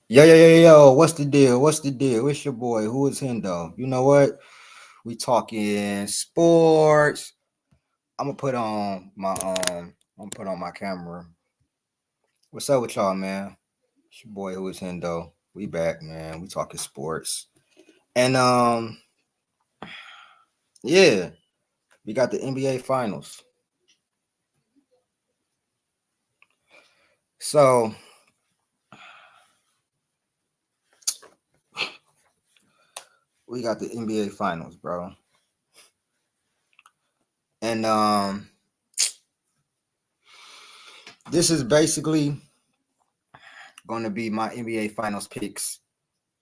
Yo, what's the deal? What's the deal? It's your boy. Who is Hendo? You know what? We talking sports. I'm gonna put on my I'm gonna put on my camera. What's up with y'all, man? It's your boy who is Hendo. We back, man. We talking sports. And yeah, we got the NBA finals. So we got the NBA finals, bro. And this is basically gonna be my NBA finals picks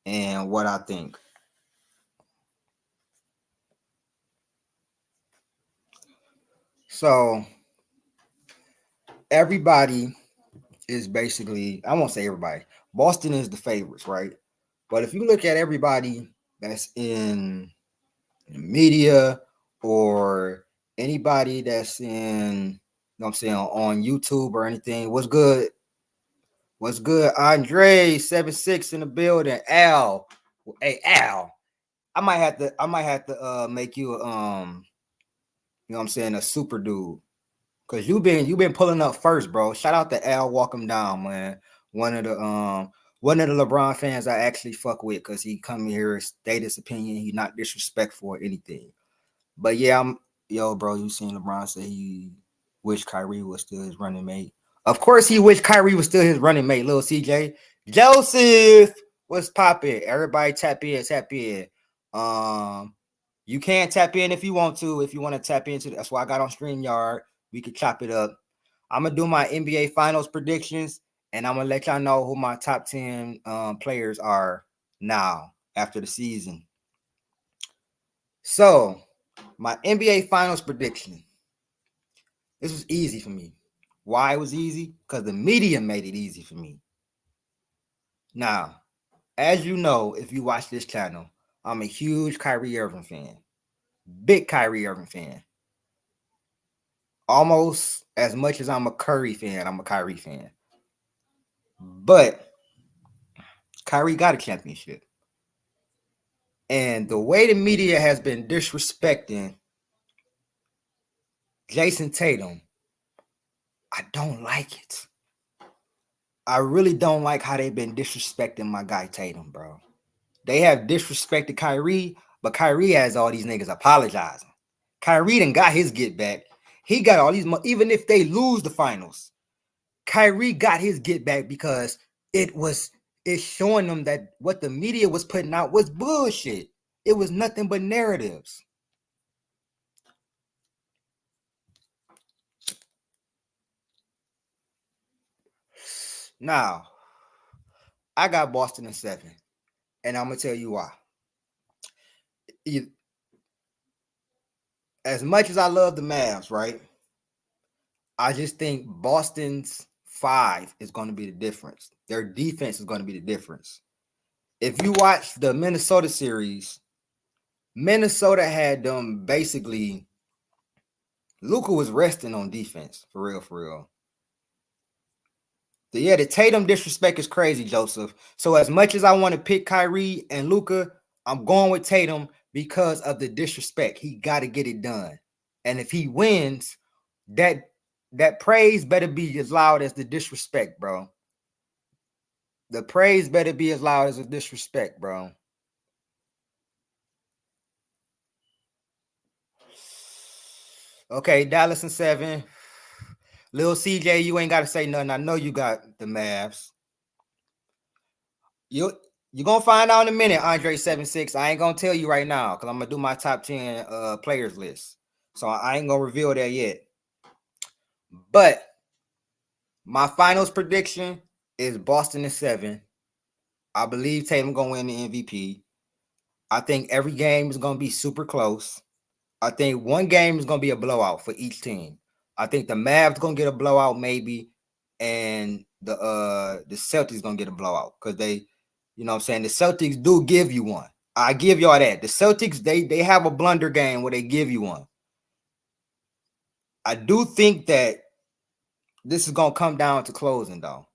and what I think. So everybody is basically, I won't say everybody. Boston is the favorites, right? But if you look at everybody that's in the media or anybody that's in, you know what I'm saying, on YouTube or anything, what's good? What's good? Andre 76 in the building. Al. Hey Al. I might have to make you you know what I'm saying, a super dude. Cause you've been pulling up first, bro. Shout out to Al Walk Down, man. One of the one of the LeBron fans I actually fuck with because he come here state his opinion. He not disrespectful or anything. But yeah, bro. You seen LeBron say he wish Kyrie was still his running mate. Of course, he wished Kyrie was still his running mate. Little CJ Joseph, what's popping? Everybody tap in, tap in. Um, you can tap in if you want to. If you want to tap into, that's why I got on StreamYard. We could chop it up. I'm gonna do my NBA Finals predictions, and I'm gonna let y'all know who my top 10 players are now after the season. So, my NBA Finals prediction. This was easy for me. Why it was easy? Because the media made it easy for me. Now, as you know, if you watch this channel, I'm a huge Kyrie Irving fan. Big Kyrie Irving fan. Almost as much as I'm a Curry fan, I'm a Kyrie fan. But Kyrie got a championship. And the way the media has been disrespecting Jason Tatum, I don't like it. I really don't like how they've been disrespecting my guy Tatum, bro. They have disrespected Kyrie, but Kyrie has all these niggas apologizing. Kyrie done got his get back. He got all these, even if they lose the finals, Kyrie got his get back because it's showing them that what the media was putting out was bullshit. It was nothing but narratives. Now, I got Boston in 7, and I'm gonna tell you why. As much as I love the Mavs, right? I just think Boston's 5 is going to be the difference. Their defense is going to be the difference. If you watch the Minnesota series, Minnesota had them basically. Luka was resting on defense, for real, for real. Yeah, the Tatum disrespect is crazy, Joseph. So as much as I want to pick Kyrie and Luka, I'm going with Tatum because of the disrespect. He got to get it done. And if he wins, that praise better be as loud as the disrespect, bro. The praise better be as loud as the disrespect, bro. Okay, Dallas in 7. Lil CJ, you ain't got to say nothing. I know you got the Mavs. You're gonna find out in a minute, Andre 76. I ain't gonna tell you right now because I'm gonna do my top 10 players list. So I ain't gonna reveal that yet. But my finals prediction is Boston in 7. I believe Tatum gonna win the MVP. I think every game is gonna be super close. I think one game is gonna be a blowout for each team. I think the Mavs gonna get a blowout maybe, and the Celtics gonna get a blowout because they, you know what I'm saying, the Celtics do give you one. I give y'all that. The Celtics, they have a blunder game where they give you one. I do think that this is gonna come down to closing though.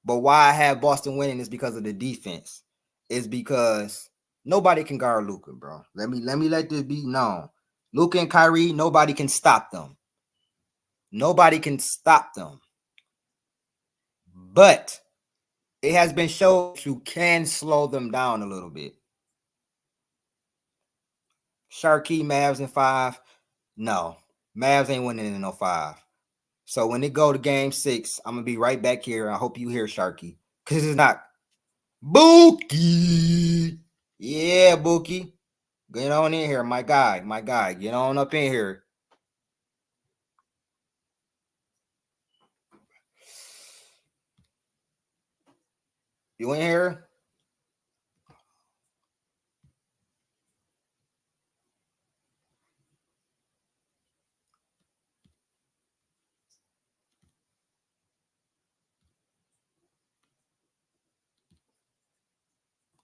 But why I have Boston winning is because of the defense. Is because nobody can guard Luka, bro. Let me let this be known. Luka and Kyrie, nobody can stop them. Nobody can stop them. But it has been shown you can slow them down a little bit. Sharky, Mavs in 5. No, Mavs ain't winning in no 5. So when it go to game 6, I'm gonna be right back here. I hope you hear Sharky. Because it's not Bookie. Yeah, Bookie. Get on in here, my guy. Get on up in here. You in here?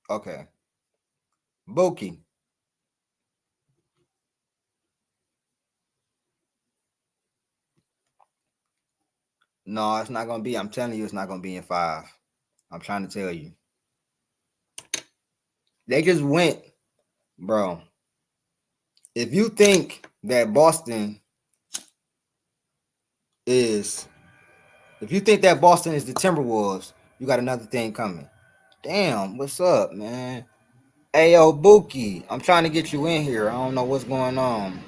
Okay. Bookie. No, it's not gonna be. I'm telling you, it's not gonna be in 5. I'm trying to tell you. They just went, bro. If you think that Boston is the Timberwolves, you got another thing coming. Damn, what's up, man? Hey, yo, Bookie, I'm trying to get you in here. I don't know what's going on.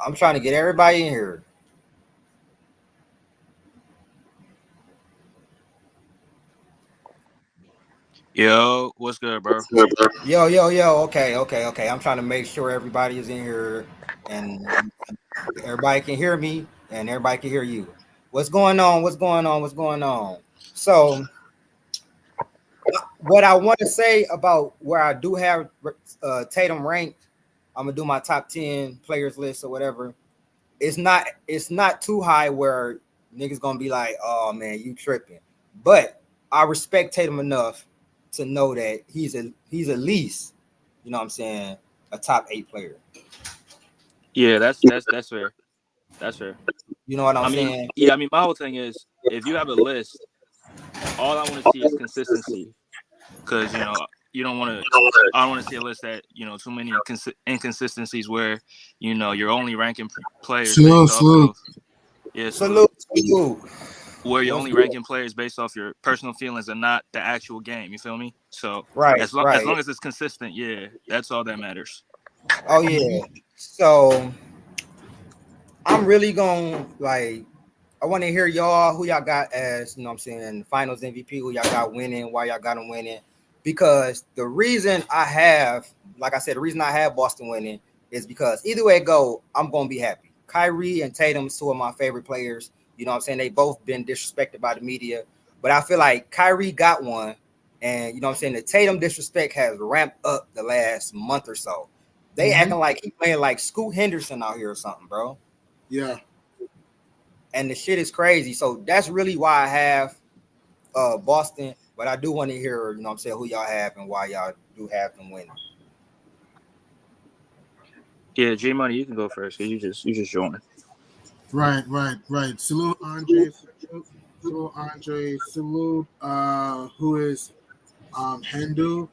I'm trying to get everybody in here. Yo, what's good, bro? Yo. Okay. I'm trying to make sure everybody is in here and everybody can hear me and everybody can hear you. What's going on? So, what I want to say about where I do have Tatum ranked, I'm gonna do my top 10 players list or whatever. It's not too high where niggas gonna be like, oh man, you tripping. But I respect Tatum enough to know that he's at least, you know what I'm saying, a top 8 player. Yeah, that's fair. That's fair. You know what I'm I mean, saying? yeah, I mean, my whole thing is if you have a list, all I want to see is consistency, because you don't want to. I don't want to see a list that too many inconsistencies where you're only ranking players based off of Salute. where you're only ranking players based off your personal feelings and not the actual game. You feel me? So Right. as long as it's consistent, yeah, that's all that matters. Oh yeah. So I'm really gonna I want to hear y'all who y'all got as, you know what I'm saying, finals MVP, who y'all got winning, why y'all got them winning. Because the reason I have, like I said, the reason I have Boston winning is because either way it go, I'm gonna be happy. Kyrie and Tatum, two of my favorite players. You know what I'm saying? They both been disrespected by the media. But I feel like Kyrie got one. And you know what I'm saying? The Tatum disrespect has ramped up the last month or so. They acting like he playing like Scoot Henderson out here or something, bro. Yeah. And the shit is crazy. So that's really why I have Boston. But I do want to hear, you know what I'm saying, who y'all have and why y'all do have them winning. Yeah, G Money, you can go first because you just joined. Right. Salute Andre. Salute who is Hendu.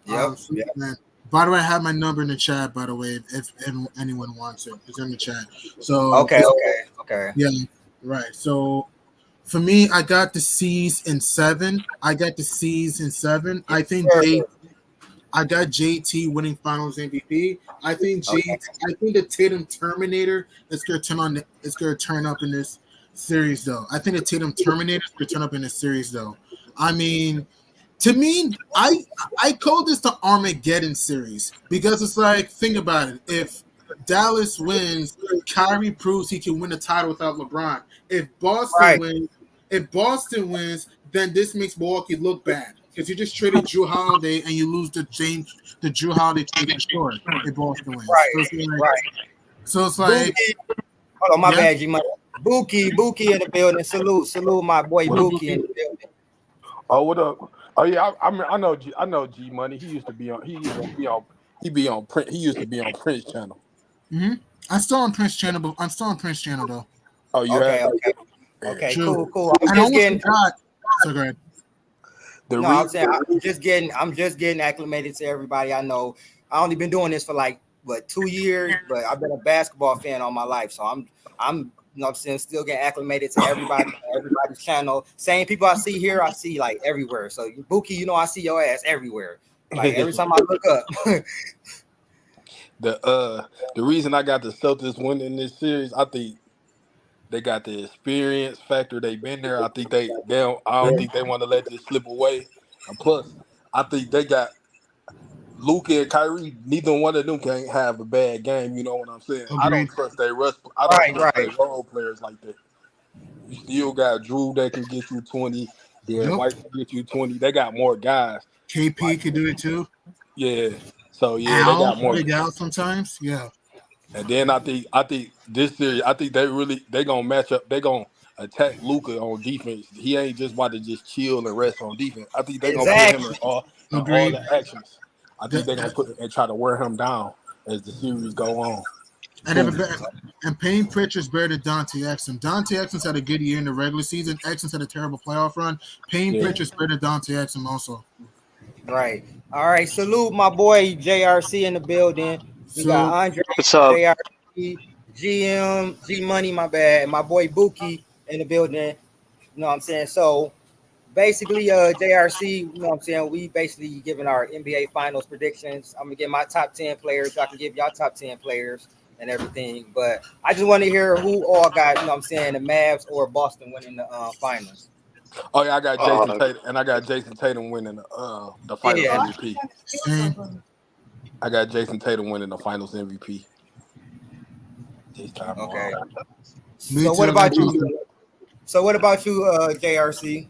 Yep. Man. By the way, I have my number in the chat. By the way, if anyone wants it, it's in the chat. So Okay. Yeah, right. So for me, I got the C's in 7. I think I got JT winning Finals MVP. I think the Tatum Terminator is gonna turn up in this series though. I think the Tatum Terminator is gonna turn up in this series though. I mean, to me, I call this the Armageddon series because it's like, think about it. If Dallas wins, Kyrie proves he can win the title without LeBron. If Boston wins, then this makes Milwaukee look bad because you just traded Drew Holiday and you lose the Drew Holiday trade for sure if Boston wins. So it's like, hold on, my bad, G Money. Buki in the building. Salute my boy Buki in the building. Oh, what up? Oh yeah, I know G Money. He used to be on Prince. He used to be on Prince channel. I'm still on Prince channel though. Oh, you have? Okay, True. cool. I'm And just almost getting. forgot. So go ahead. The No, I'm reason saying I'm just getting acclimated to everybody. I know I only been doing this for like 2 years, but I've been a basketball fan all my life. So I'm you know what I'm saying, still getting acclimated to everybody's channel. Same people I see here, I see like everywhere. So Buki, you know, I see your ass everywhere. Like every time I look up. the reason I got the Celtics winning this series, I think they got the experience factor. They've been there. I think they don't. I don't think they want to let this slip away. And plus, I think they got Luka and Kyrie. Neither one of them can have a bad game. You know what I'm saying? I don't Agreed. trust their rust. I don't trust their Right. role players like that. You still got Drew that can get you 20. Derek Yep. White can get you 20. They got more guys. KP could do it too. Yeah. So yeah, they Al, got more. big Al sometimes. Yeah. And then I think this series, I think they gonna match up. They gonna attack Luka on defense. He ain't just about to just chill and rest on defense. I think they gonna put him Exactly. in all Agreed. the actions. I think they gonna put and try to wear him down as the series go on. And Payne Pritchard's better than Dante Exum. Dante Exum's had a good year in the regular season. Exum's had a terrible playoff run. Payne Pritchard's better than Dante Exum also. Right. All right. Salute my boy JRC in the building. We got Andre, What's up? JRC, GM, G Money, my bad, and my boy Buki in the building. You know what I'm saying? So basically, JRC, you know what I'm saying? We basically giving our NBA finals predictions. I'm gonna give my top 10 players. I can give y'all top 10 players and everything. But I just want to hear who all got, you know what I'm saying, the Mavs or Boston winning the finals. Oh yeah, I got Jason Tatum, and I got Jason Tatum winning the finals MVP. I got Jason Tatum winning the finals MVP. Okay. Me So too, what about man. you? So what about you, JRC?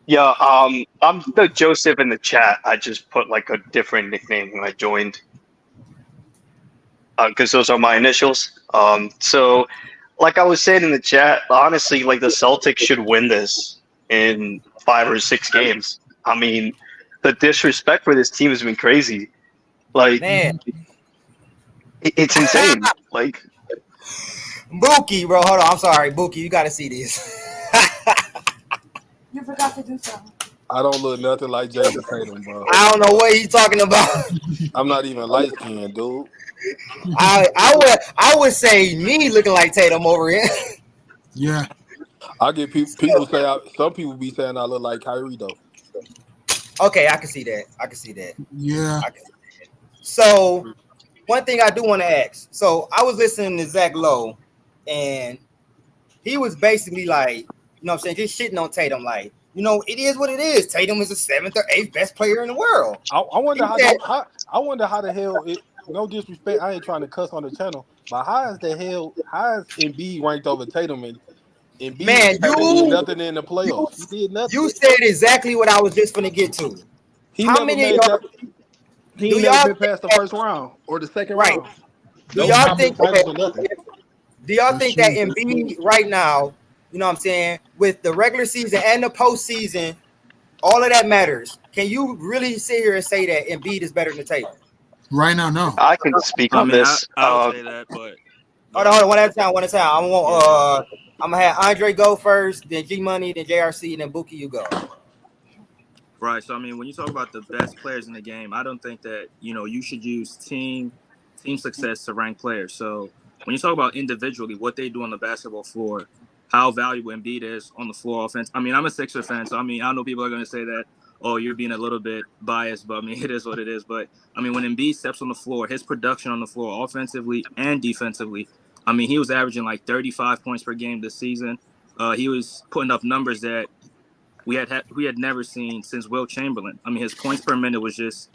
Yeah, I'm the Joseph in the chat. I just put like a different nickname when I joined. Because those are my initials. So like I was saying in the chat, honestly, like the Celtics should win this in 5 or 6 games. I mean, the disrespect for this team has been crazy. Like, Man, it's insane. Like, Buki, bro, hold on. I'm sorry, Buki, you got to see this. You forgot to do something. I don't look nothing like Jason Tatum, bro. I don't know what he's talking about. I'm not even light skinned, dude. I would say me looking like Tatum over here. Yeah. I get people say some people be saying I look like Kyrie though. Okay, I can see that. Yeah. So one thing I do want to ask. So I was listening to Zach Lowe, and he was basically like, you know what I'm saying, just shitting on Tatum, like, you know, it is what it is. Tatum is the 7th or 8th best player in the world. I wonder how the hell it. No disrespect, I ain't trying to cuss on the channel, but how is Embiid ranked over Tatum and Embiid did nothing in the playoffs? He did nothing. You said exactly what I was just gonna get to. He never been past the first round or the second round. Do y'all think that Embiid right now, you know what I'm saying, with the regular season and the postseason, all of that matters? Can you really sit here and say that Embiid is better than Tatum? Right now, no. I can speak on this. I'll say that, but hold on, one at a time. I'm gonna have Andre go first, then G Money, then JRC, and then Buki, you go. Right. So I mean, when you talk about the best players in the game, I don't think that, you know, you should use team success to rank players. So when you talk about individually what they do on the basketball floor, how valuable Embiid is on the floor offense. I mean, I'm a Sixer fan, so I mean, I know people are going to say that, oh, you're being a little bit biased, but I mean, it is what it is. But I mean, when Embiid steps on the floor, his production on the floor, offensively and defensively, I mean, he was averaging like 35 points per game this season. He was putting up numbers that we had never seen since Wilt Chamberlain. I mean, his points per minute was just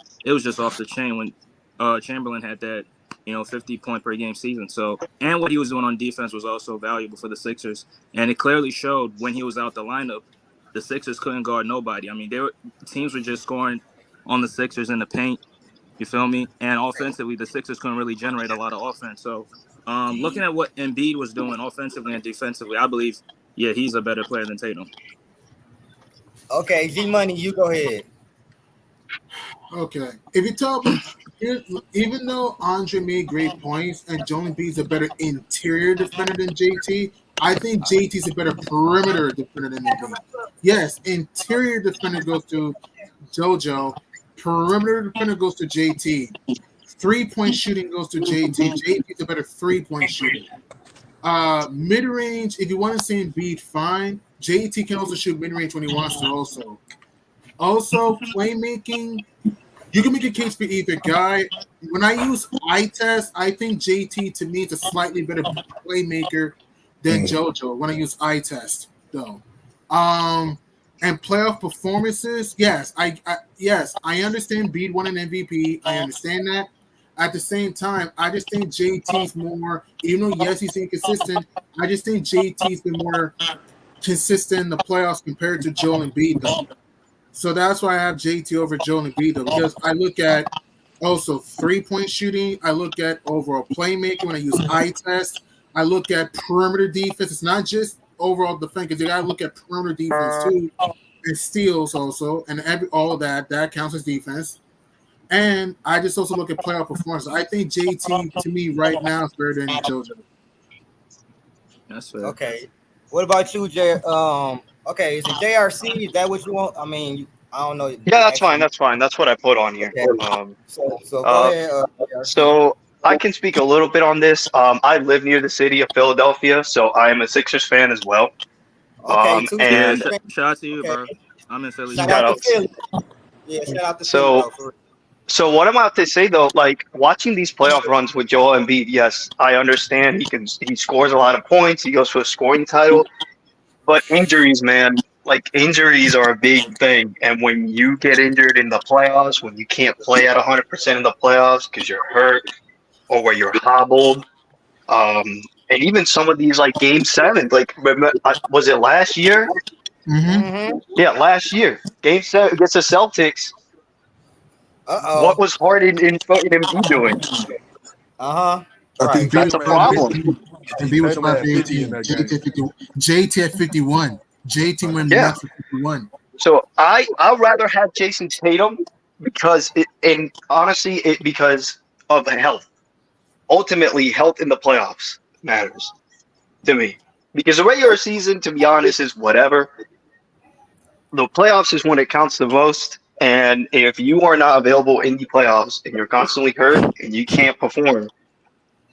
off the chain when Chamberlain had that, you know, 50 point per game season. So, and what he was doing on defense was also valuable for the Sixers. And it clearly showed when he was out the lineup, the Sixers couldn't guard nobody. I mean, teams were just scoring on the Sixers in the paint. You feel me? And offensively, the Sixers couldn't really generate a lot of offense. So, looking at what Embiid was doing offensively and defensively, I believe, yeah, he's a better player than Tatum. Okay, G Money, you go ahead. Okay. If you tell me, even though Andre made great points and Joel Embiid's a better interior defender than JT, I think JT's a better perimeter defender than Embiid. Yes, interior defender goes to JoJo. Perimeter defender goes to JT. 3-point shooting goes to JT. JT's a better 3-point shooter. Mid-range, if you want to say Embiid, fine. JT can also shoot mid-range when he wants to also. Also, playmaking, you can make a case for either guy. When I use eye test, I think JT to me is a slightly better playmaker than JoJo when I use eye test, though. And playoff performances, yes, I understand Embiid won an MVP. I understand that. At the same time, I just think JT's more, even though yes, he's inconsistent, I just think JT's been more consistent in the playoffs compared to Joel Embiid, though. So that's why I have JT over Joel Embiid, though, because I look at also 3-point shooting, I look at overall playmaking when I use eye test, I look at perimeter defense. It's not just overall defense, because you got to look at perimeter defense too, and steals also, and all of that counts as defense. And I just also look at playoff performance. I think JT to me right now is better than JoJo. That's fair. Okay. What about you, Jay? Okay, is it JRC? Is that what you want? I mean, I don't know. Yeah, that's fine. That's fine. That's what I put on here. Okay. So go ahead. So I can speak a little bit on this. I live near the city of Philadelphia, so I am a Sixers fan as well. Okay, and shout out to you, bro. I'm in Philly. Shout out to Philly. Yeah, shout out to Philly. So what I'm about to say though, like watching these playoff runs with Joel Embiid, yes, I understand he scores a lot of points, he goes for a scoring title, but injuries, man, like injuries are a big thing. And when you get injured in the playoffs, when you can't play at 100% in the playoffs because you're hurt or where you're hobbled, and even some of these like Game 7, like was it last year? Mm-hmm. Yeah, last year, Game 7 against the Celtics. What was Harden in fucking Embiid doing? Right. That's a problem. Embiid was about JT at 51. JT went nuts for 51. So I'd rather have Jason Tatum because because of health. Ultimately, health in the playoffs matters to me. Because the regular season, to be honest, is whatever. The playoffs is when it counts the most. And if you are not available in the playoffs and you're constantly hurt and you can't perform,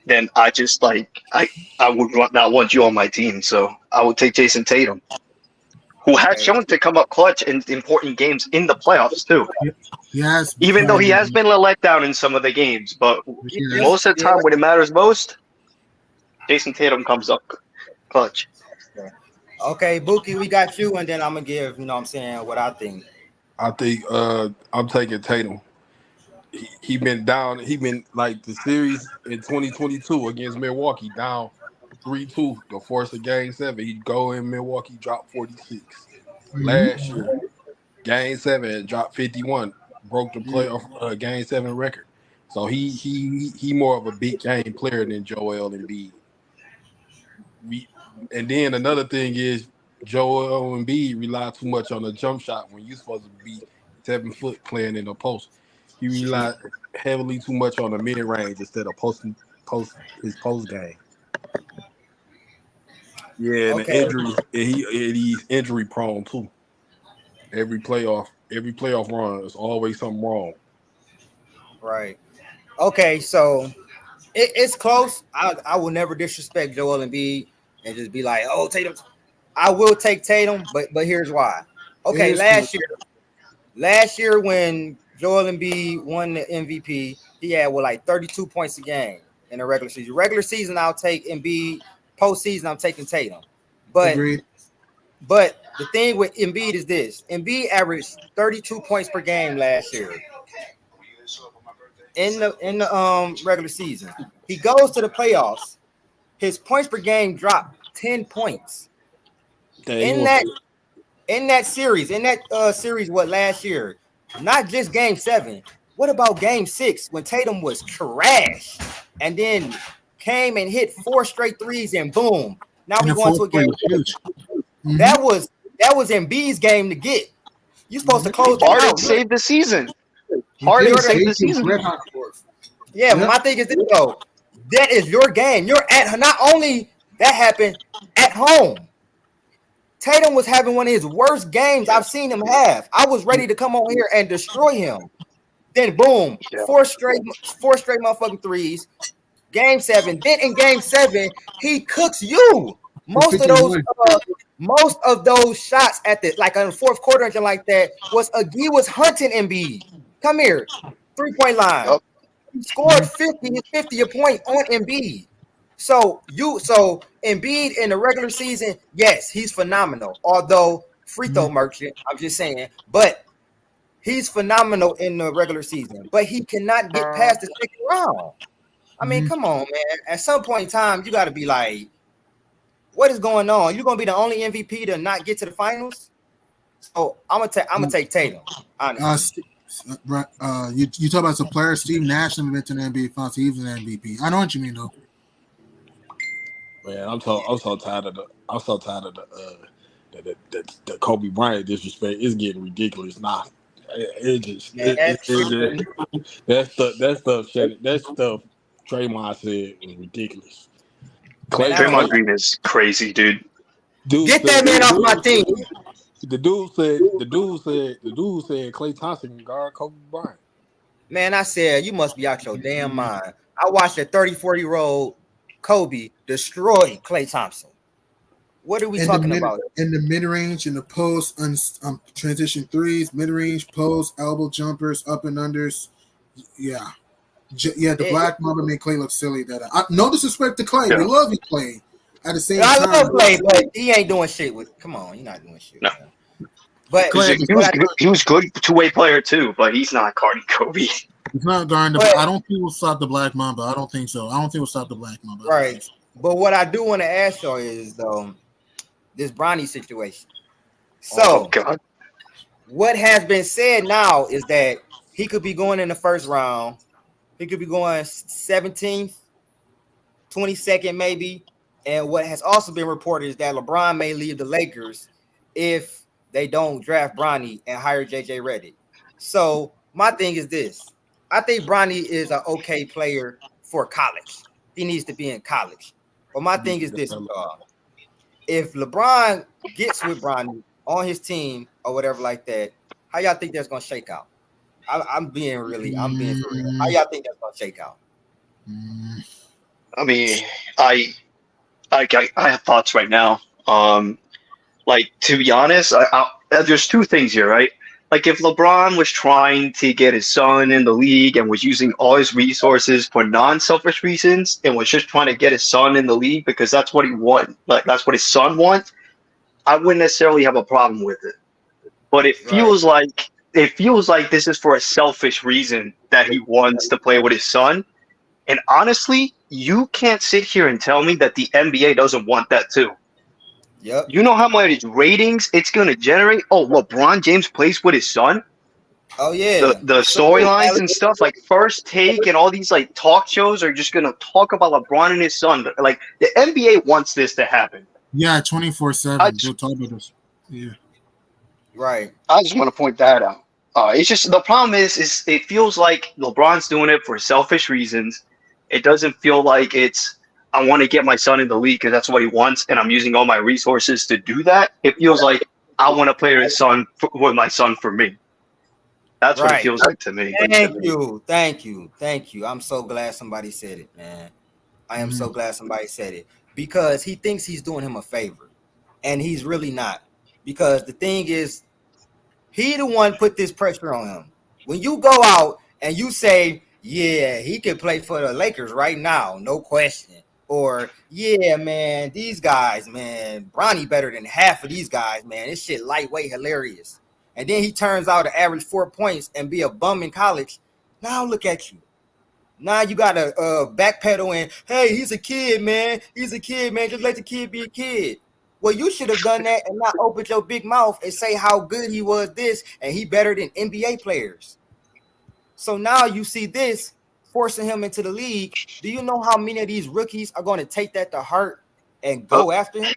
then I just I would not want you on my team. So I would take Jason Tatum, who has shown to come up clutch in important games in the playoffs too. Yes. Even though he has been let down in some of the games, but most of the time when it matters most, Jason Tatum comes up clutch. Okay, Buki, we got you, and then I'm gonna give what I think. I think I'm taking Tatum. He been down. He been like the series in 2022 against Milwaukee, down 3-2. The force of Game 7. He'd go in Milwaukee, drop 46. Last year, Game 7 dropped 51, broke the playoff Game 7 record. So he more of a big game player than Joel Embiid. And then another thing is, Joel Embiid rely too much on the jump shot when you're supposed to be 7 foot playing in the post. He relied heavily too much on the mid range instead of his post game. Yeah, and the injuries, he's injury prone too. Every playoff run is always something wrong. Right. Okay, so it's close. I will never disrespect Joel Embiid and just be like, oh, Tatum. I will take Tatum, but here's why. Okay, last year when Joel Embiid won the MVP, he had 32 points a game in the regular season. Regular season, I'll take Embiid. Postseason, I'm taking Tatum. But the thing with Embiid is this: Embiid averaged 32 points per game last year in the regular season. He goes to the playoffs. His points per game dropped 10 points. In that series, last year, not just Game 7. What about Game 6 when Tatum was trash and then came and hit 4 straight threes and boom, now we going to a game. That was Embiid's game to get. You're supposed to close. Harden saved the season. Harden saved the season. Yeah, my thing is this though. That is your game. You're at not only That happened at home. Tatum was having one of his worst games I've seen him have. I was ready to come on here and destroy him. Then boom, four straight motherfucking threes. Game 7. Then in game 7, he cooks you. Most of those shots at the like on the fourth quarter and like that was hunting Embiid. Come here, 3-point line. Yep. He scored 50 a point on Embiid. So Embiid in the regular season, yes, he's phenomenal. Although free throw merchant, I'm just saying, but he's phenomenal in the regular season. But he cannot get past the second round. I mean, come on, man. At some point in time, you got to be like, what is going on? You're gonna be the only MVP to not get to the finals. So I'm gonna take Tatum. Honestly. You talk about some players. Steve Nash never been to the NBA Finals. He was an MVP. I know what you mean, though. Man, I'm so tired of the Kobe Bryant disrespect. It's getting ridiculous now. That stuff Draymond said was ridiculous. Draymond Green is crazy, dude. Get that man off my team. The dude said Klay Thompson can guard Kobe Bryant. Man, I said you must be out your damn mind. I watched a 34-year-old Kobe destroy Klay Thompson. What are we talking about? In the mid-range, in the post, transition threes, mid-range, post, elbow jumpers, up and unders. Yeah. The Black Mamba made Klay look silly. No disrespect to Klay. We love you, Klay. At the same time, I love Klay, but he ain't doing shit with. Come on, you're not doing shit. No. But he was good two-way player too, but he's not guarding Kobe. He's not guarding. I don't think we'll stop the Black Mamba. I don't think so. I don't think we'll stop the Black Mamba. Right. But what I do want to ask y'all is this Bronny situation. So what has been said now is that he could be going in the first round. He could be going 17th, 22nd, maybe. And what has also been reported is that LeBron may leave the Lakers if they don't draft Bronny and hire JJ Redick. So my thing is this. I think Bronny is an okay player for college. He needs to be in college. But my thing is this. If LeBron gets with Bronny on his team or whatever like that, how y'all think that's going to shake out? I'm being for real. How y'all think that's going to shake out? I mean, I have thoughts right now. Like, to be honest, there's two things here, right? Like, if LeBron was trying to get his son in the league and was using all his resources for non-selfish reasons and was just trying to get his son in the league because that's what he wants, like that's what his son wants, I wouldn't necessarily have a problem with it. But it feels like this is for a selfish reason that he wants to play with his son. And honestly, you can't sit here and tell me that the NBA doesn't want that too. Yep. You know how much ratings it's going to generate? Oh, LeBron James plays with his son? Oh, yeah. The storylines and stuff, like First Take and all these like talk shows are just going to talk about LeBron and his son. Like, the NBA wants this to happen. Yeah, 24/7. They'll talk about this. Yeah. Right. I just want to point that out. It's just the problem is it feels like LeBron's doing it for selfish reasons. It doesn't feel like it's I want to get my son in the league because that's what he wants, and I'm using all my resources to do that. It feels like I want to play with my son for me. That's what it feels like to me. Thank you. I'm so glad somebody said it, man. I am so glad somebody said it because he thinks he's doing him a favor, and he's really not. Because the thing is, he the one put this pressure on him. When you go out and you say, yeah, he can play for the Lakers right now, no question. Or, yeah, man, these guys, man, Bronny better than half of these guys, man. This shit lightweight hilarious. And then he turns out to average 4 points and be a bum in college. Now look at you. Now you got to backpedal and, hey, he's a kid, man. He's a kid, man. Just let the kid be a kid. Well, you should have done that and not opened your big mouth and say how good he was this and he better than NBA players. So now you see this forcing him into the league. Do you know how many of these rookies are going to take that to heart and go after him?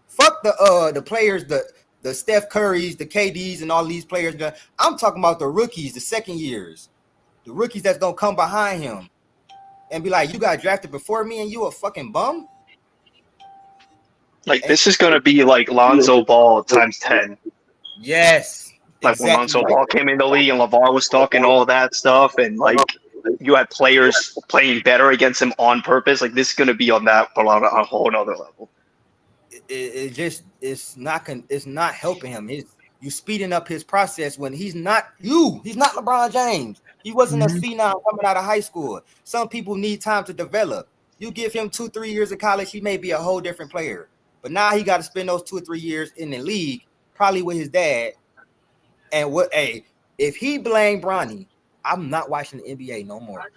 Fuck the players, the Steph Currys, the KDs, and all these players. I'm talking about the rookies, the second years, the rookies that's going to come behind him. and be like, you got drafted before me and you a fucking bum? Like this is gonna be like Lonzo Ball times 10. Yes. Like when Lonzo Exactly. Ball came in the league and LeVar was talking all that stuff, and like you had players playing better against him on purpose. Like this is gonna be on a whole other level. It's not helping him. You speeding up his process when he's not LeBron James. He wasn't a phenom coming out of high school. Some people need time to develop. You give him 2-3 years of college, he may be a whole different player. But now he got to spend those 2 or 3 years in the league, probably with his dad. And if he blamed Bronny, I'm not watching the NBA no more.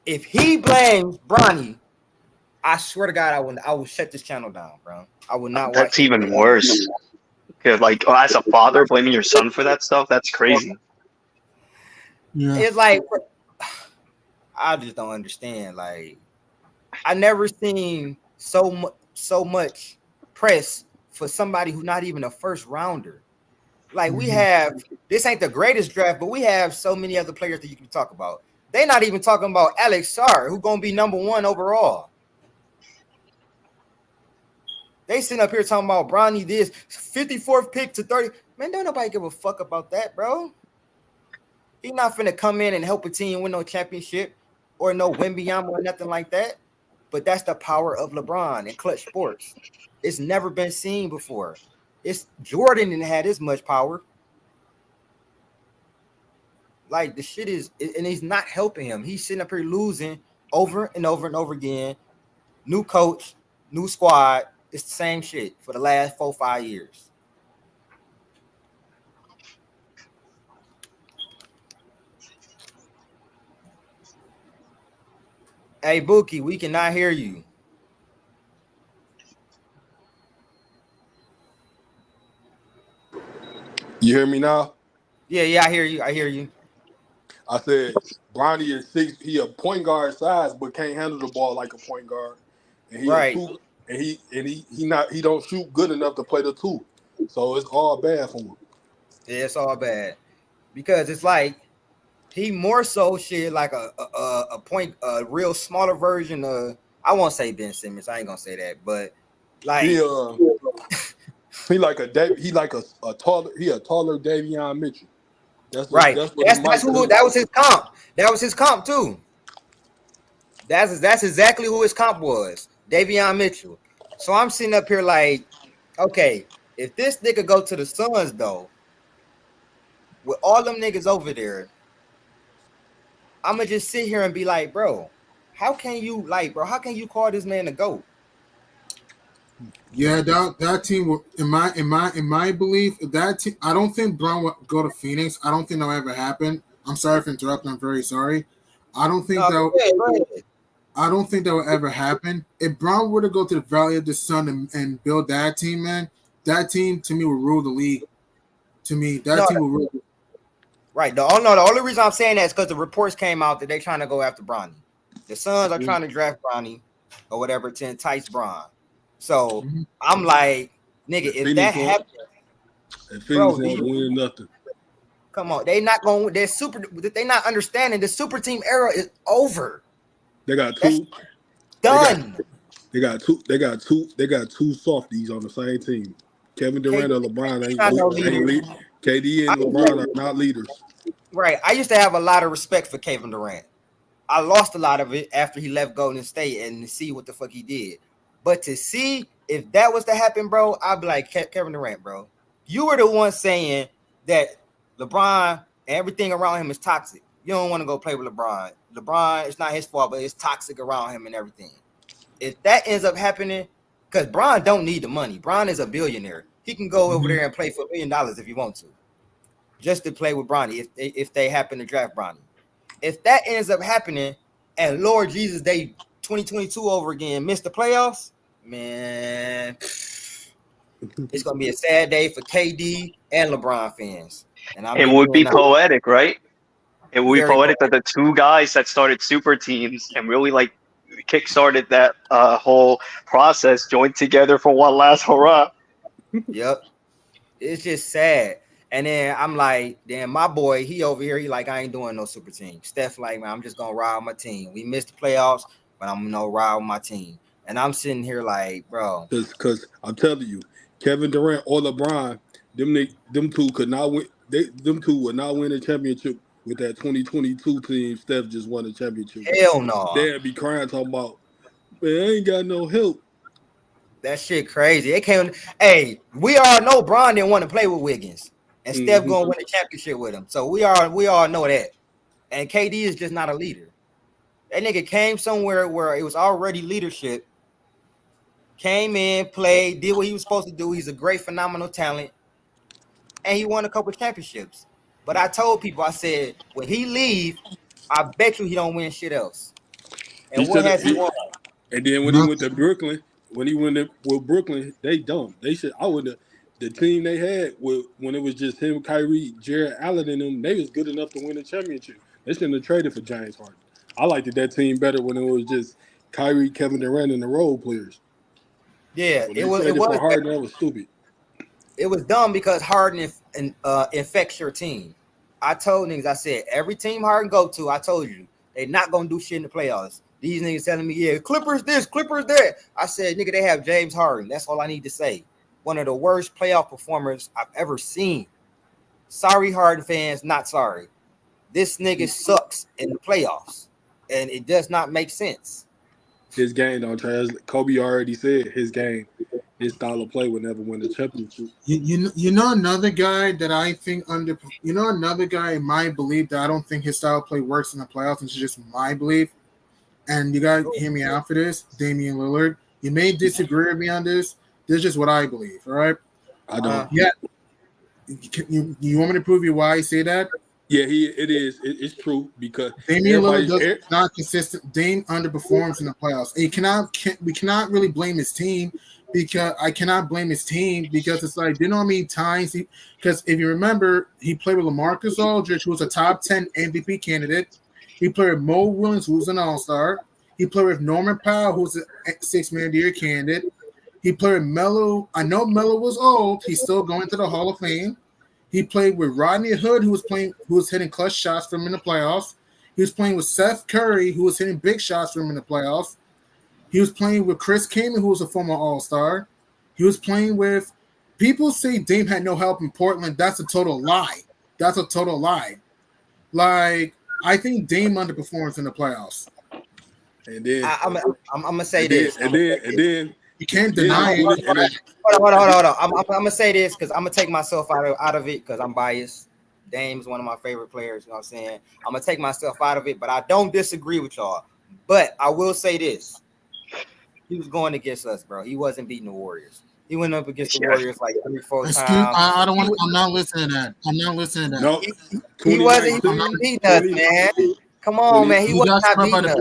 If he blames Bronny, I swear to God, I will shut this channel down, bro. I will not watch. That's even worse. Like as a father blaming your son for that stuff, that's crazy. Yeah. It's like I just don't understand. Like I never seen so much press for somebody who's not even a first rounder. Like we have, this ain't the greatest draft, but we have so many other players that you can talk about. They're not even talking about Alex Sarr, who's gonna be number 1 overall. They sitting up here talking about Bronny this 54th pick to 30. Man, don't nobody give a fuck about that, bro. He's not finna come in and help a team win no championship or no Wembanyama or nothing like that. But that's the power of LeBron and clutch sports. It's never been seen before. It's Jordan didn't have this much power. Like the shit is, and he's not helping him. He's sitting up here losing over and over and over again. New coach, new squad. It's the same shit for the last 4-5 years. Hey, Buki, we cannot hear you. You hear me now? Yeah, I hear you. I hear you. I said Bronny is 6. He a point guard size, but can't handle the ball like a point guard. And he Right. he don't shoot good enough to play the 2. So it's all bad for him. Yeah, it's all bad because it's like he more so shit like a real smaller version of, I won't say Ben Simmons. I ain't gonna say that, but like He like a taller Davion Mitchell. That's who that was his comp. That was his comp too. That's exactly who his comp was, Davion Mitchell. So I'm sitting up here like, okay, if this nigga go to the Suns though, with all them niggas over there, I'm gonna just sit here and be like, bro, how can you call this man a GOAT? Yeah, that team, in my belief, that team, I don't think Brown will go to Phoenix. I don't think that'll ever happen. I'm sorry for interrupting. I'm very sorry. I don't think that will ever happen. If Brown were to go to the Valley of the Sun and build that team, man, that team to me will rule the league. To me, that team will rule. Right. The only reason I'm saying that is because the reports came out that they're trying to go after Bronny. The Suns are trying to draft Bronny or whatever to entice Bron. So I'm like, nigga, if that happens, Phoenix ain't win nothing. Come on, they not going. They not understanding the super team era is over. They got 2 done. They got two softies on the same team. Kevin Durant and LeBron ain't lead. KD and LeBron are not leaders. Right. I used to have a lot of respect for Kevin Durant. I lost a lot of it after he left Golden State and to see what the fuck he did. But to see if that was to happen, bro, I'd be like, Kevin Durant, bro. You were the one saying that LeBron and everything around him is toxic. You don't want to go play with LeBron. LeBron, it's not his fault, but it's toxic around him and everything. If that ends up happening, because Bron don't need the money. Bron is a billionaire. He can go over there and play for $1 million if he wants to. Just to play with Bronny if they happen to draft Bronny. If that ends up happening and Lord Jesus, they 2022 over again, miss the playoffs, man, it's going to be a sad day for KD and LeBron fans. And it would be poetic, right? It would be poetic that the 2 guys that started super teams and really like kickstarted that whole process joined together for one last hurrah. Yep. It's just sad. And then I'm like, then my boy, he over here, he like, I ain't doing no super team. Steph like, man, I'm just gonna ride with my team. We missed the playoffs, but I'm gonna ride with my team. And I'm sitting here like, bro, Because I'm telling you, Kevin Durant or LeBron, them two could not win. Them two would not win a championship with that 2022 team. Steph just won a championship. hell no. They'd be crying talking about, man, I ain't got no help. That shit crazy. It came. Hey, we all know Bron didn't want to play with Wiggins, and Steph gonna win the championship with him. So we all know that. And KD is just not a leader. That nigga came somewhere where it was already leadership. Came in, played, did what he was supposed to do. He's a great, phenomenal talent, and he won a couple of championships. But I told people, I said, when he leave, I bet you he don't win shit else. And what has he won? And then when he went to Brooklyn, with Brooklyn, they dumb. They should. I would. The team they had when it was just him, Kyrie, Jared Allen, and them, they was good enough to win a championship. They shouldn't have traded for James Harden. I liked that team better when it was just Kyrie, Kevin Durant, and the role players. Yeah, When it was for Harden. That was stupid. It was dumb because Harden infects your team. I told niggas, I said, every team Harden go to, I told you, they not going to do shit in the playoffs. These niggas telling me, yeah, Clippers this, Clippers that. I said, nigga, they have James Harden. That's all I need to say. One of the worst playoff performers I've ever seen. Sorry, Harden fans, not sorry. This nigga sucks in the playoffs, and it does not make sense. His game don't translate. Kobe already said his game, his style of play would never win the championship. You know another guy that I think another guy in my belief that I don't think his style of play works in the playoffs, and it's just my belief. And you gotta hear me out for this, Damian Lillard. You may disagree with me on this. This is just what I believe. All right. I don't. Yeah. You want me to prove you why I say that? Yeah, it's true because Damian Lillard is not consistent. Dame underperforms in the playoffs. We cannot really blame his team because it's like, you know how many times because if you remember, he played with LaMarcus Aldridge, who was a top 10 MVP candidate. He played with Mo Williams, who's an all-star. He played with Norman Powell, who's a six-man of the year candidate. He played with Melo. I know Melo was old. He's still going to the Hall of Fame. He played with Rodney Hood, who was hitting clutch shots for him in the playoffs. He was playing with Seth Curry, who was hitting big shots for him in the playoffs. He was playing with Chris Kaman, who was a former All-Star. He was playing with – people say Dame had no help in Portland. That's a total lie. Like, I think Dame underperforms in the playoffs. And then I'm gonna say this. And then you can't deny it. Hold on. I'm gonna say this because I'm gonna take myself out of it because I'm biased. Dame's one of my favorite players. You know what I'm saying? I'm gonna take myself out of it, but I don't disagree with y'all. But I will say this: he was going against us, bro. He wasn't beating the Warriors. He went up against the Warriors like 3-4 times. I don't want. I'm not listening to that. No, he wasn't beating us, man. Come on, man. He was not beating us.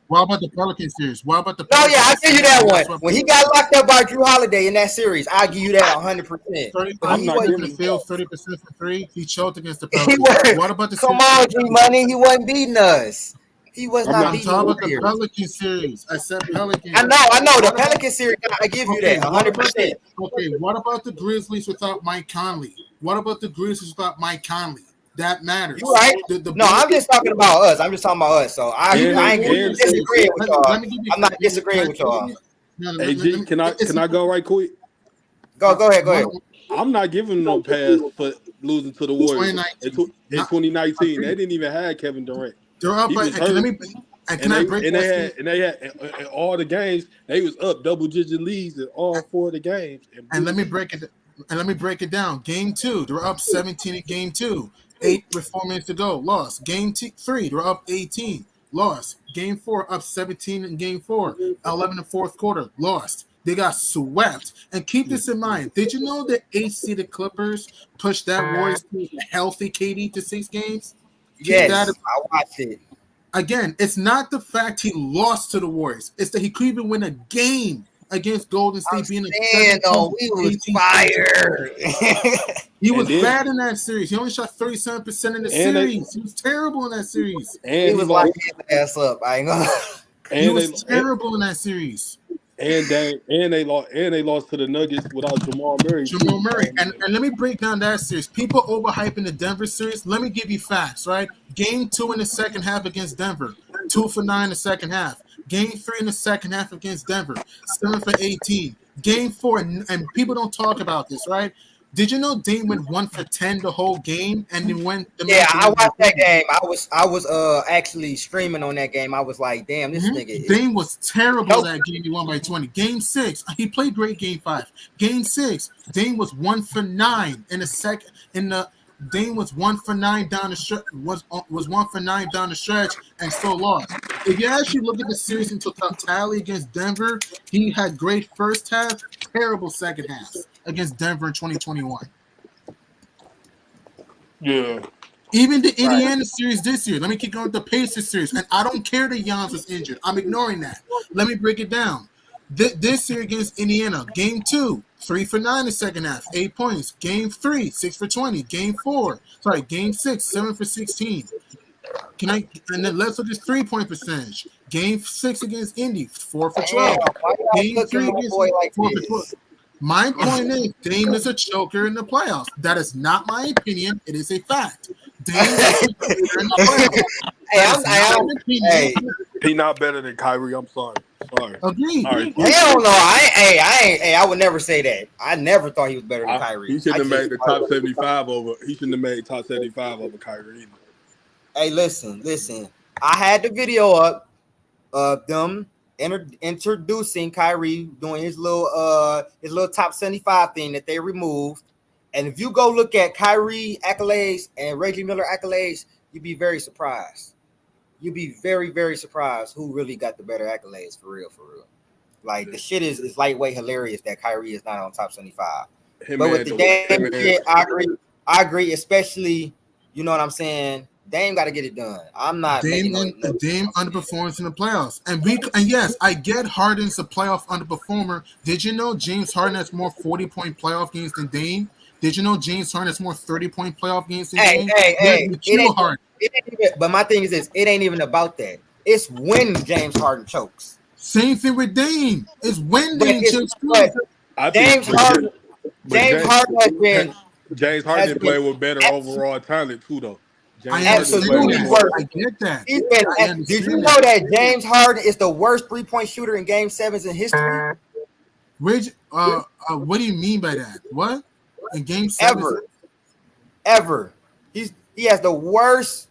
What about the Pelican series? No, yeah, I'll give you that one. When he got locked up by Drew Holiday in that series, I'll give you that 100%. I'm not giving the field 30% for free. He choked against the Pelicans. What about the Come on, G Money. He wasn't beating us. He was not beating I'm talking about the Pelican series. I said Pelican. I know. The Pelican series, I give you that 100%. Okay, what about the Grizzlies without Mike Conley? That matters. You right? I'm just talking about us. So I ain't disagreeing with y'all. I'm not disagreeing with y'all. Hey, G, can I go right quick? Go ahead. I'm not giving no pass for losing to the Warriors in 2019. They didn't even have Kevin Durant. They're up. They had all the games. They was up double-digit leads in all 4 of the games. And let me break it down. Game 2, they're up 17 in game 2. 8 with 4 minutes to go, lost. Game 3, they're up 18, lost. Game 4, up 17 in game 4, 11 in the fourth quarter, lost. They got swept. And keep this in mind. Did you know that 8-seeded Clippers pushed that Warriors team healthy KD to 6 games? Yes, I watched it. Again, it's not the fact he lost to the Warriors. It's that he could even win a game against Golden State being he was fire. He was bad in that series. He only shot 37% in the series. He was terrible in that series. And he was locking his ass up. I ain't gonna. He was terrible in that series. And they lost to the Nuggets without Jamal Murray. Jamal Murray. And let me break down that series. People overhyping the Denver series. Let me give you facts, right? Game 2 in the second half against Denver. 2 for 9 in the second half. Game 3 in the second half against Denver. 7 for 18. Game 4, and people don't talk about this, right? Did you know Dame went 1 for 10 the whole game, and then went? I watched that game. I was actually streaming on that game. I was like, damn, this nigga. Dame was terrible that game. He won by 20. Game 6, he played great. Game 5, Game 6, Dame was 1 for 9 in the second. Dame was 1 for 9 down the stretch. Was 1 for 9 down the stretch and still lost. If you actually look at the series in totality against Denver, he had great first half, terrible second half against Denver in 2021. Yeah. Even the Indiana series this year. Let me keep going with the Pacers series. And I don't care that Giannis was injured. I'm ignoring that. Let me break it down. This series against Indiana, Game 2, 3 for 9 in the second half, 8 points. Game 3, 6 for 20. Game 6, 7 for 16. And then let's look at his 3-point percentage. Game 6 against Indy, 4 for 12. Game 3 against 4 for 12. My point is, Dame is a choker in the playoffs. That is not my opinion. It is a fact. Dame is a choker in the playoffs. He's not better than Kyrie. I'm sorry. Agreed. Right. Hell no, I would never say that. I never thought he was better than Kyrie. He shouldn't have made the top 75 over. He shouldn't have made top 75 over Kyrie either. Hey, listen. I had the video up of them introducing Kyrie doing his little top 75 thing that they removed. And if you go look at Kyrie accolades and Reggie Miller accolades, you'd be very surprised. You'd be very, very surprised who really got the better accolades for real. Like the shit is lightweight hilarious that Kyrie is not on top 75. But with the Dame shit, I agree, especially, you know what I'm saying? Dame got to get it done. I'm not. Dame underperforms in the playoffs, and yes, I get Harden's a playoff underperformer. Did you know James Harden has more 40-point playoff games than Dame? Did you know James Harden has more 30-point playoff games than Dame? But my thing is this: it ain't even about that. It's when James Harden chokes. Same thing with Dame. It's when Dame chokes. James Harden has been. James Harden played with better overall talent too, though. Absolutely worse. I get that. Did you know that James Harden is the worst 3-point shooter in Game 7s in history? What do you mean by that? What in Game 7? Ever. He has the worst.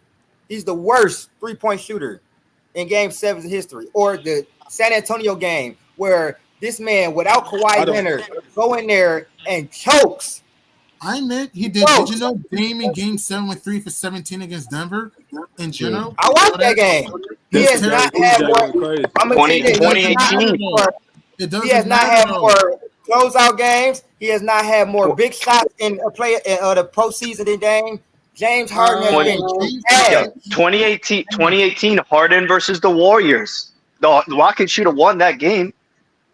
He's the worst 3-point shooter in Game 7s in history, or the San Antonio game where this man, without Kawhi Leonard, go in there and chokes. I admit he did. Did you know Dame in Game 7 went 3 for 17 against Denver in general? I watched that game. He has not had more. 2018. He has not had more closeout games. He has not had more big shots in a play the postseason than Dame. James Harden has been bad. 2018 Harden versus the Warriors. The Rockets should have won that game.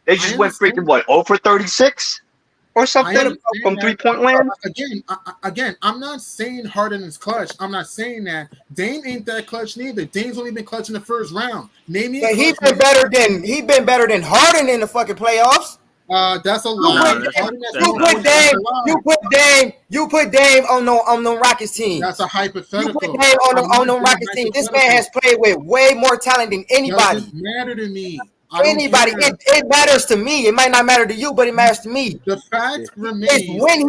They just went freaking 0 for 36 or something from 3-point land. Again, I'm not saying Harden is clutch. I'm not saying that. Dame ain't that clutch neither. Dame's only been clutch in the first round. But he's been better than Harden in the fucking playoffs. That's a lie. You put Dame on the Rockets team. That's a hypothetical. You put Dame on the Rockets team. This man has played with way more talent than anybody. Doesn't matter to me. Anybody, it matters to me. It might not matter to you, but it matters to me. The fact remains, it's when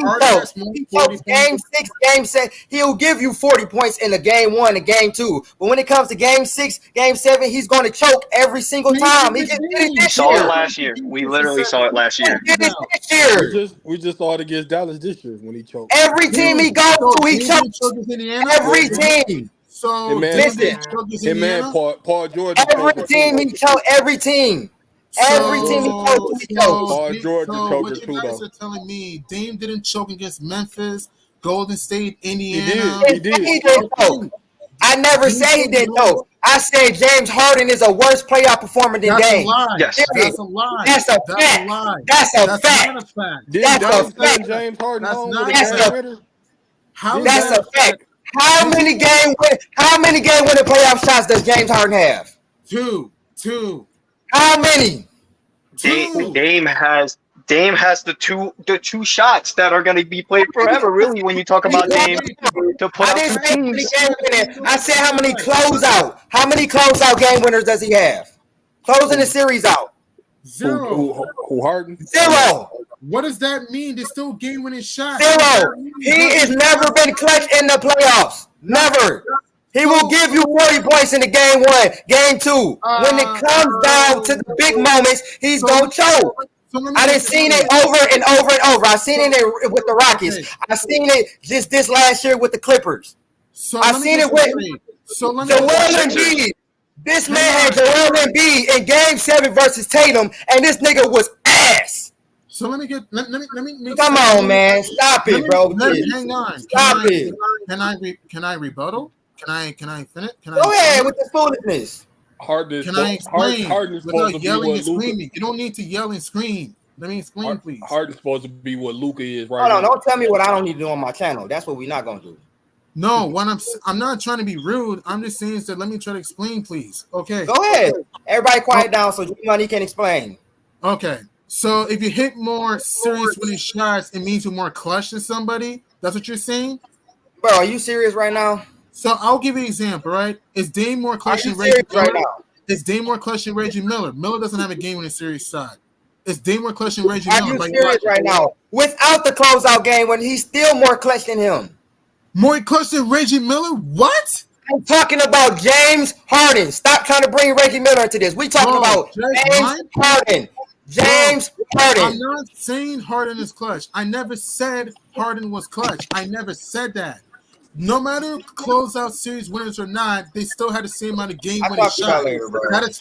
he chokes. Game 6, Game 7, he'll give you 40 points in the Game 1 and Game 2. But when it comes to Game 6, Game 7, he's going to choke every single time. He just did it this year. We saw it last year. We literally saw it last year. He did it this year. We just saw it against Dallas this year when he choked. Every team he goes to, he chokes. Every team. So Paul George. Every team he choked. Every team. Every team he choked, he choked. Paul George what you guys are telling me, Dame didn't choke against Memphis, Golden State, Indiana. He did. He didn't choke. I never said he didn't choke. I said James Harden is a worse playoff performer than Dame. Yes. That's a lie. That's a fact. That's a fact. That's a fact. James Harden That's a fact. How many game winning playoff shots does James Harden have? Two. How many? Dame has the two shots that are going to be played forever. Really, when you talk about Dame to put I out didn't two say how many teams. game winners. I said how many closeout. How many closeout game winners does he have? Closing the series out. Zero. Who Harden? 0. What does that mean? They're still game-winning shots. 0. He has never been clutch in the playoffs. Never. He will give you 40 points in the game 1, game 2. When it comes down to the big moments, he's going to choke. I done seen it over and over and over. I seen it with the Rockets. I seen it just this last year with the Clippers. I seen it with Joel Embiid. This man had Joel Embiid in Game 7 versus Tatum, and this nigga was ass. So let me make Come on, man. Stop it, bro. Hang on. Stop it. Can I rebuttal? Can I finish? Go ahead with the foolishness. Can I explain Harden's supposed without to be yelling what and screaming? You don't need to yell and scream. Let me explain, please. Harden's supposed to be what Luka is right Hold on, now. don't tell me what I don't need to do on my channel. That's what we're not gonna do. No, what I'm not trying to be rude. I'm just saying that. Let me try to explain, please. Okay. Go ahead. Everybody quiet down so G-Money can explain. Okay. So if you hit more serious winning shots, it means you're more clutch than somebody. That's what you're saying? Bro, are you serious right now? So I'll give you an example, right? Is Dame more Are clutch you than Reggie serious right Miller? now? Is Dame more clutch than Reggie Miller? Miller doesn't have a game winning series shot. Is Dame more clutch than Reggie Are Miller? you Like, serious right now? Without the closeout game when he's still more clutch than him. more clutch than Reggie Miller? What? I'm talking about James Harden. Stop trying to bring Reggie Miller into this. We talking about James Harden. James Harden. I'm not saying Harden is clutch. I never said Harden was clutch. I never said that. No matter closeout series winners or not, they still had the same amount of game I'll winning talk to you about shots. later, bro. That is